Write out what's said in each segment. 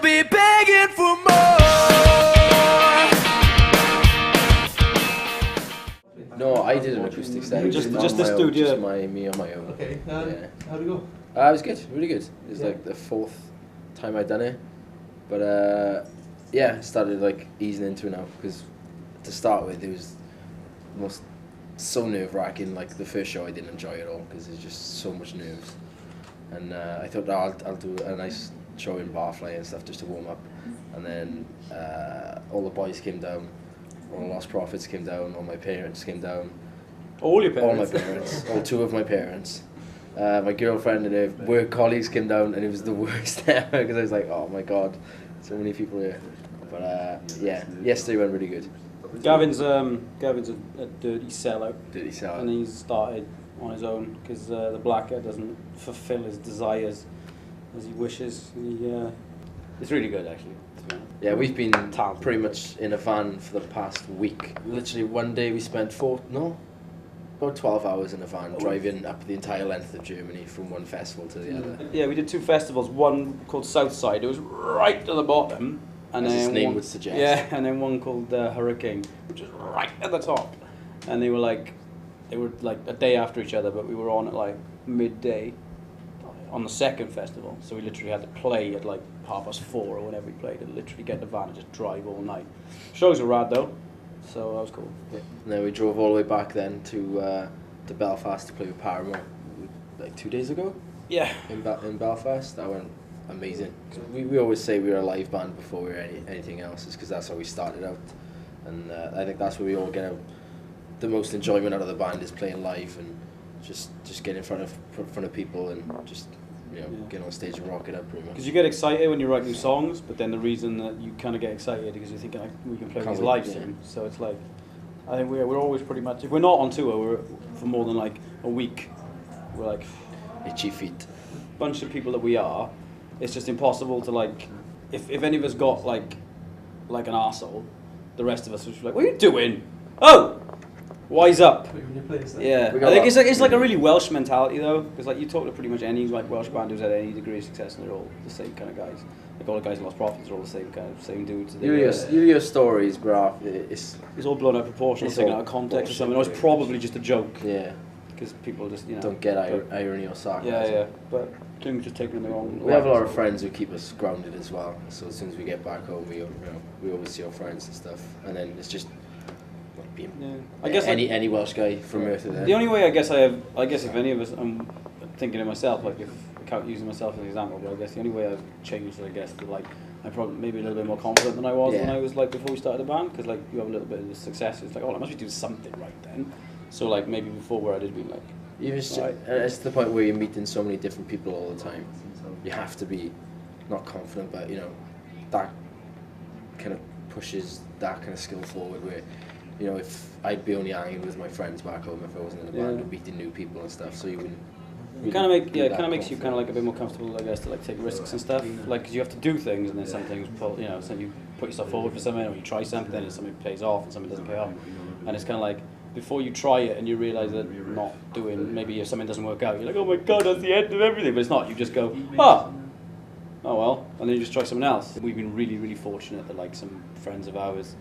they'll be begging for more. No, I did an acoustic set. Just on the my own, studio. Just me on my own. Okay, Yeah. how'd it go? It was good, really good. It was Yeah. like the 4th time I'd done it, but yeah, started like easing into it now because to start with it was so nerve-wracking. Like the first show I didn't enjoy it all because there's just so much nerves, and I thought I'll do a nice show in barfly and stuff just to warm up, and then all the boys came down, all the Lost Prophets came down, all my parents came down. All your parents? All my parents, all 2 of my parents. My girlfriend and her work colleagues came down, and it was the worst ever because I was like, oh my god, so many people here. But yeah, yesterday went really good. Gavin's a dirty sellout. Dirty sellout. And he's started on his own because the Blackout doesn't fulfil his desires as he wishes. It's really good actually. Yeah, we've been pretty much in a van for the past week. Literally one day we spent about 12 hours in a van driving up the entire length of Germany from one festival to the other. Yeah, we did 2 festivals. One called Southside. It was right at the bottom. And As then its name one, would suggest. Yeah, and then one called Hurricane, which is right at the top. And they were like a day after each other, but we were on at like midday on the second festival. So we literally had to play at like 4:30 or whenever we played, and literally get in the van and just drive all night. Shows were rad though, so that was cool. Yeah. And then we drove all the way back then to Belfast to play with Paramore like 2 days ago. Yeah. In Belfast, that went amazing. We always say we were a live band before we were anything else, is because that's how we started out, and I think that's where we all get the most enjoyment out of the band, is playing live and just getting in front of people and just getting on stage and rocking up pretty much. Because you get excited when you write new songs, but then the reason that you kind of get excited because you're thinking like, we can play these live soon. So it's like, I think we're always pretty much, if we're not on tour, we're for more than like a week, we're like itchy feet. Bunch of people that we are, it's just impossible to like, if any of us got like an arsehole, the rest of us would be like, what are you doing? Oh! Wise up. Yeah, I think it's like a really Welsh mentality though, because like you talk to pretty much any like Welsh band who's had any degree of success, and they're all the same kind of guys. Like all the guys in Lost Prophets are all the same dudes. You hear your stories, bro. It's all blown out of proportion, taken out of context or something. Or it's probably just a joke. Yeah. Because people just don't get irony or sarcasm. Yeah, but things just taken in the wrong. We have a lot of friends who keep us grounded as well. So as soon as we get back home, we always see our friends and stuff, and then it's just. I guess any Welsh guy from Earth to there. The only way I guess if any of us, I'm thinking of myself, like if I can't use myself as an example, but I guess the only way I've changed, I guess, to like I'm probably maybe a little bit more confident than I was when I was like before we started the band, because like you have a little bit of success, it's like, oh, I must be doing something right then. So like maybe before where I did be like, it's to the point where you're meeting so many different people all the time. You have to be not confident, but that kind of pushes that kind of skill forward where. If I'd be only hanging with my friends back home if I wasn't in a band and meeting new people and stuff, so you wouldn't. It kind of makes you kind of like a bit more comfortable, I guess, to like take risks and stuff. Like, because you have to do things, and then some things, so you put yourself forward for something, or you try something, and something pays off, and something doesn't pay off, and it's kind of like before you try it and you realise that you're not doing. Maybe if something doesn't work out, you're like, oh my god, that's the end of everything. But it's not. You just go, oh well, and then you just try something else. We've been really, really fortunate that like some friends of ours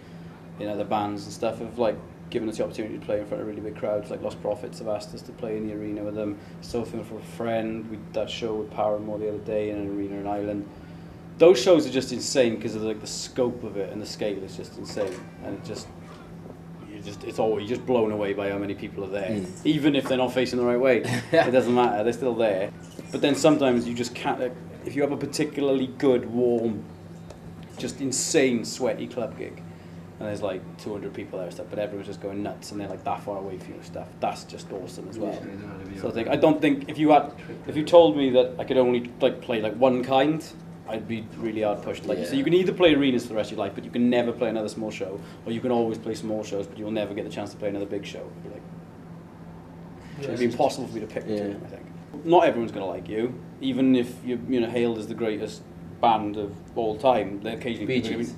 in other bands and stuff have like given us the opportunity to play in front of really big crowds. Like Lost Prophets have asked us to play in the arena with them. Sophie for a Friend, we did that show with Paramore the other day in an arena in Ireland. Those shows are just insane because of like the scope of it and the scale is just insane, and you're just blown away by how many people are there. Even if they're not facing the right way, it doesn't matter, they're still there. But then sometimes you just can't, like, if you have a particularly good, warm, just insane sweaty club gig, and there's like 200 people there and stuff, but everyone's just going nuts, and they're like that far away from you and stuff. That's just awesome as well. So I don't think if you told me that I could only like play like one kind, I'd be really hard pushed. Like so, you can either play arenas for the rest of your life, but you can never play another small show, or you can always play small shows, but you'll never get the chance to play another big show. It'd be impossible for me to pick two. I think not everyone's gonna like you, even if you're hailed as the greatest band of all time. They occasionally.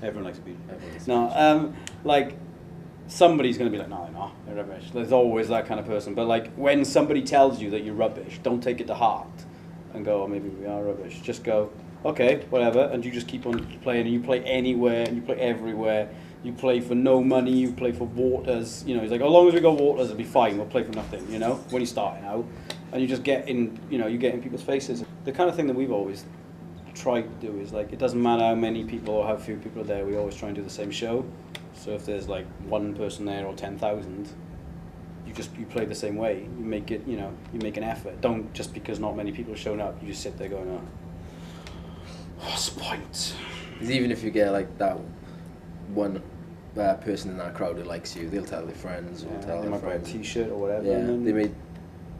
Everyone likes Bee Gees. No, like somebody's going to be like, no, they're not. They're rubbish. There's always that kind of person. But like when somebody tells you that you're rubbish, don't take it to heart and go, oh, maybe we are rubbish. Just go, okay, whatever, and you just keep on playing, and you play anywhere, and you play everywhere. You play for no money, you play for waters, you know, he's like, as long as we got waters, it'll be fine, we'll play for nothing, you know, when you're starting out. And you just get in, you know, you get in people's faces. The kind of thing that we've always tried to do is, like, it doesn't matter how many people or how few people are there, we always try and do the same show. So if there's, like, one person there or 10,000, you play the same way. You make it, you know, you make an effort. Don't, just because not many people have shown up, you just sit there going, oh, what's the point? Because even if you get, like, that one person in that crowd who likes you, they'll tell their friends, or tell they their might buy a friends. T-shirt or whatever. Yeah, and then, they may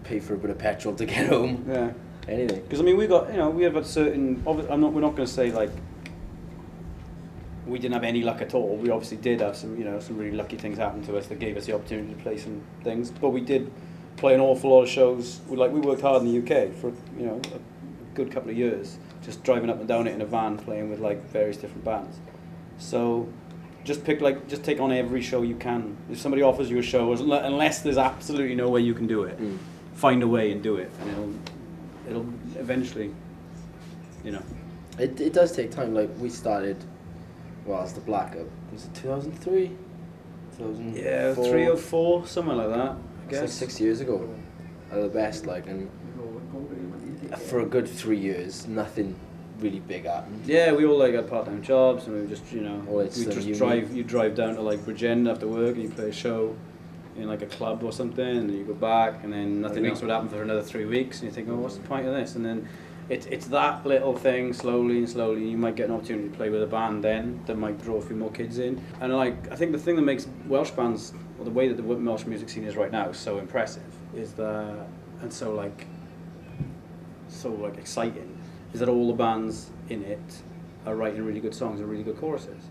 pay for a bit of petrol to get home. yeah. Anything. Because I mean, we got, you know, we have a certain. We're not going to say like we didn't have any luck at all. We obviously did have some, you know, some really lucky things happen to us that gave us the opportunity to play some things. But we did play an awful lot of shows. We worked hard in the UK for, you know, a good couple of years, just driving up and down it in a van, playing with like various different bands. So just take on every show you can. If somebody offers you a show, unless there's absolutely no way you can do it, find a way and do it, and it'll eventually, you know. It does take time. Like, we started, well, it's the Blackout. Was it 2003? 2004? Yeah, 3 or 4, something like that, I guess. It's like 6 years ago. At the best, like, and for a good 3 years, nothing really big happened. Yeah, we all like had part-time jobs, and we just, you know, Well, it's we just uni. drive down to like Bridgend after work, and you play a show in like a club or something, and then you go back, and then nothing else would happen for another 3 weeks, and you think, oh, what's the point of this? And then it's that little thing, slowly and slowly, you might get an opportunity to play with a band then that might draw a few more kids in. And like, I think the thing that makes Welsh bands, or the way that the Welsh music scene is right now, so impressive, is that, and so exciting, is that all the bands in it are writing really good songs and really good choruses.